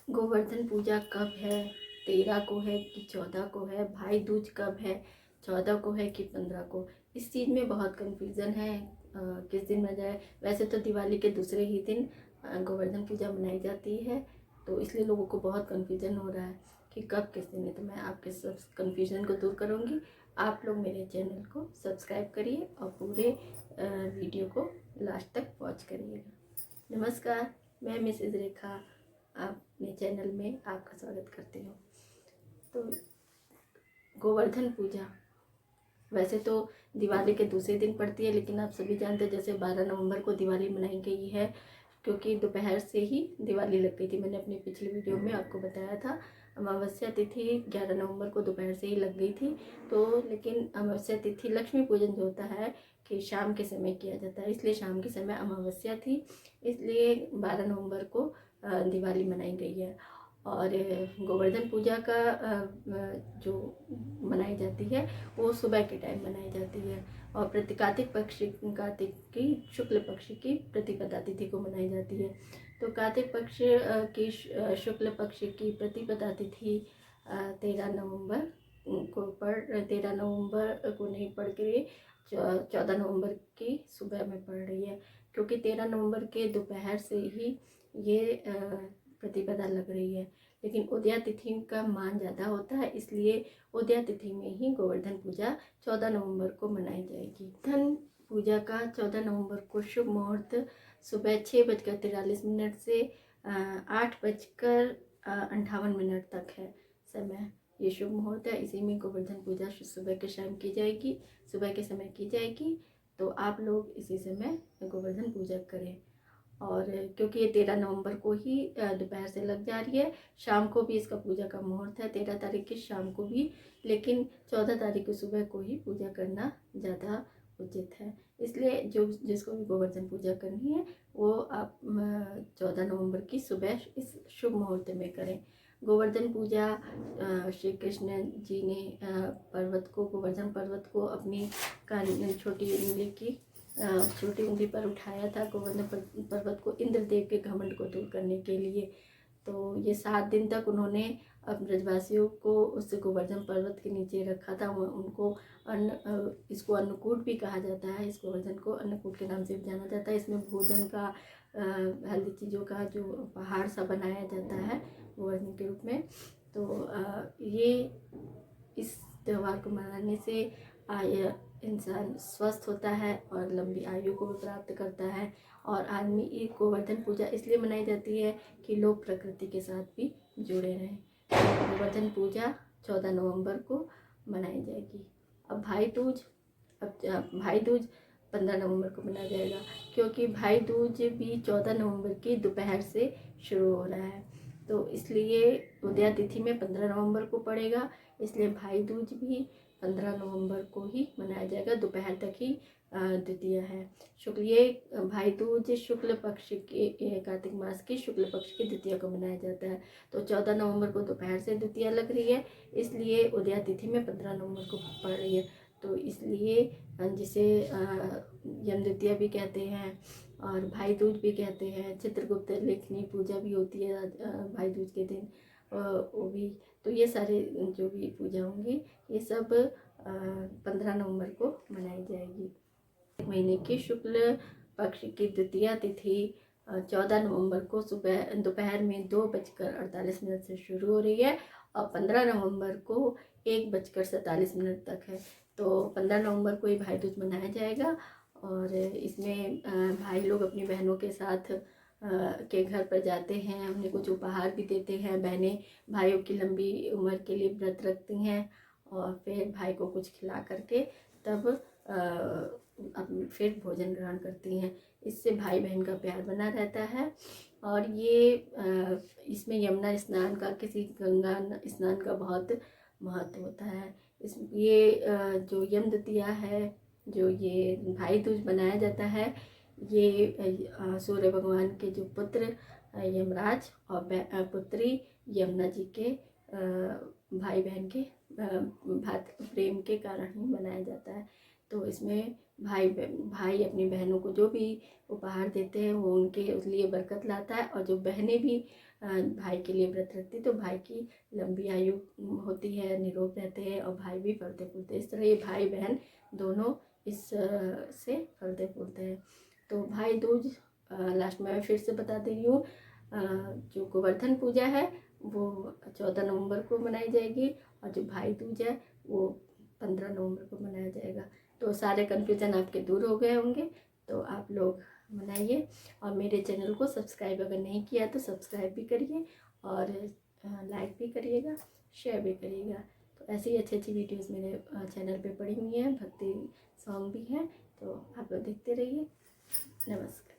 गोवर्धन पूजा कब है? 13 को है कि 14 को है? भाई दूज कब है? 14 को है कि 15 को? इस चीज़ में बहुत कन्फ्यूज़न है। किस दिन मनाया जाए? वैसे तो दिवाली के दूसरे ही दिन गोवर्धन पूजा मनाई जाती है, तो इसलिए लोगों को बहुत कन्फ्यूज़न हो रहा है कि कब किस दिन है। तो मैं आपके सब कन्फ्यूज़न को दूर करूँगी। आप लोग मेरे चैनल को सब्सक्राइब करिए और पूरे वीडियो को लास्ट तक वॉच करिएगा। नमस्कार, मैं मिसेज़ रेखा अपने चैनल में आपका स्वागत करती हूँ। तो गोवर्धन पूजा वैसे तो दिवाली के दूसरे दिन पड़ती है, लेकिन आप सभी जानते हैं जैसे 12 नवंबर को दिवाली मनाई गई है, क्योंकि दोपहर से ही दिवाली लग गई थी। मैंने अपनी पिछली वीडियो में आपको बताया था। अमावस्या तिथि 11 नवंबर को दोपहर से ही लग गई थी। तो लेकिन अमावस्या तिथि लक्ष्मी पूजन जो होता है कि शाम के समय किया जाता है, इसलिए शाम के समय अमावस्या थी, इसलिए 12 नवंबर को दिवाली मनाई गई है। और गोवर्धन पूजा का जो मनाई जाती है वो सुबह के टाइम मनाई जाती है, और कार्तिक पक्ष कार्तिक की शुक्ल पक्ष की प्रतिपदा तिथि को मनाई जाती है। तो कार्तिक पक्ष की शुक्ल पक्ष की प्रतिपदा तिथि 13 नवंबर को 13 नवंबर को नहीं पड़ के 14 नवंबर की सुबह में पड़ रही है, क्योंकि 13 नवंबर के दोपहर से ही ये प्रतिपदा लग रही है। लेकिन उदया तिथि का मान ज़्यादा होता है, इसलिए उदया तिथि में ही गोवर्धन पूजा 14 नवंबर को मनाई जाएगी। धन पूजा का 14 नवंबर को शुभ मुहूर्त सुबह 6:43 से 8:58 तक है समय। ये शुभ मुहूर्त है, इसी में गोवर्धन पूजा सुबह के शाम की जाएगी, सुबह के समय की जाएगी। तो आप लोग इसी समय गोवर्धन पूजा करें। और क्योंकि ये 13 नवंबर को ही दोपहर से लग जा रही है, शाम को भी इसका पूजा का मुहूर्त है 13 तारीख की शाम को भी, लेकिन 14 तारीख की सुबह को ही पूजा करना ज़्यादा उचित है। इसलिए जिसको भी गोवर्धन पूजा करनी है वो आप 14 नवंबर की सुबह इस शुभ मुहूर्त में करें। गोवर्धन पूजा श्री कृष्ण जी ने गोवर्धन पर्वत को अपनी छोटी उंगली की छोटी उंगली पर उठाया था, गोवर्धन पर्वत को इंद्रदेव के घमंड को दूर करने के लिए। तो ये 7 दिन तक उन्होंने ब्रजवासियों को उस गोवर्धन पर्वत के नीचे रखा था। उनको इसको अन्नकूट भी कहा जाता है। इस गोवर्धन को अन्नकूट के नाम से भी जाना जाता है। इसमें भोजन का हेल्दी चीज़ों का जो पहाड़ सा बनाया जाता है गोवर्धन के रूप में। तो ये इस त्यौहार को मनाने से इंसान स्वस्थ होता है और लंबी आयु को प्राप्त करता है। और आदमी एक गोवर्धन पूजा इसलिए मनाई जाती है कि लोग प्रकृति के साथ भी जुड़े रहें। गोवर्धन पूजा 14 नवंबर को मनाई जाएगी। अब भाई दूज 15 नवंबर को मनाया जाएगा, क्योंकि भाई दूज भी 14 नवंबर की दोपहर से शुरू हो रहा है। तो इसलिए उदया तिथि में 15 नवंबर को पड़ेगा, इसलिए भाई दूज भी 15 नवंबर को ही मनाया जाएगा। दोपहर तक ही द्वितीया है। भाई दूज शुक्ल पक्ष के कार्तिक मास की शुक्ल पक्ष की द्वितीया को मनाया जाता है। तो 14 नवंबर को दोपहर से द्वितीया लग रही है, इसलिए उदया तिथि में 15 नवंबर को पड़ रही है। तो इसलिए जिसे यम द्वितीया भी कहते हैं और भाई दूज भी कहते हैं। चित्रगुप्त लेखनी पूजा भी होती है भाई दूज के दिन, वो भी। तो ये सारे जो भी पूजा होंगी ये सब 15 नवंबर को मनाई जाएगी। महीने की शुक्ल पक्ष की द्वितीया तिथि 14 नवंबर को सुबह दोपहर में 2:48 से शुरू हो रही है और 15 नवंबर को 1:47 तक है। तो 15 नवंबर को ही भाई दूज मनाया जाएगा, और इसमें भाई लोग अपनी बहनों के साथ के घर पर जाते हैं, उन्हें कुछ उपहार भी देते हैं। बहनें भाइयों की लंबी उम्र के लिए व्रत रखती हैं और फिर भाई को कुछ खिला करके तब फिर भोजन ग्रहण करती हैं। इससे भाई बहन का प्यार बना रहता है। और ये इसमें यमुना स्नान का, किसी गंगा स्नान का बहुत महत्व होता है। ये जो यम द्वितीया है, जो ये भाई दूज मनाया जाता है, ये सूर्य भगवान के जो पुत्र यमराज और पुत्री यमुना जी के भाई बहन के भातृ प्रेम के कारण ही मनाया जाता है। तो इसमें भाई अपनी बहनों को जो भी उपहार देते हैं वो उनके लिए बरकत लाता है, और जो बहनें भी भाई के लिए व्रत रखती, तो भाई की लंबी आयु होती है, निरोग रहते हैं और भाई भी फलते फूलते। इस तरह ये भाई बहन दोनों इस से फलते फूलते हैं। तो भाई दूज लास्ट में मैं फिर से बता दे रही हूँ, जो गोवर्धन पूजा है वो 14 नवंबर को मनाई जाएगी और जो भाई दूज है वो 15 नवंबर को मनाया जाएगा। तो सारे कन्फ्यूज़न आपके दूर हो गए होंगे, तो आप लोग मनाइए। और मेरे चैनल को सब्सक्राइब अगर नहीं किया तो सब्सक्राइब भी करिए और लाइक भी करिएगा, शेयर भी करिएगा। तो ऐसी अच्छी अच्छी वीडियोस मेरे चैनल पे पड़ी हुई हैं, भक्ति सॉन्ग भी हैं, तो आप लोग देखते रहिए। नमस्कार।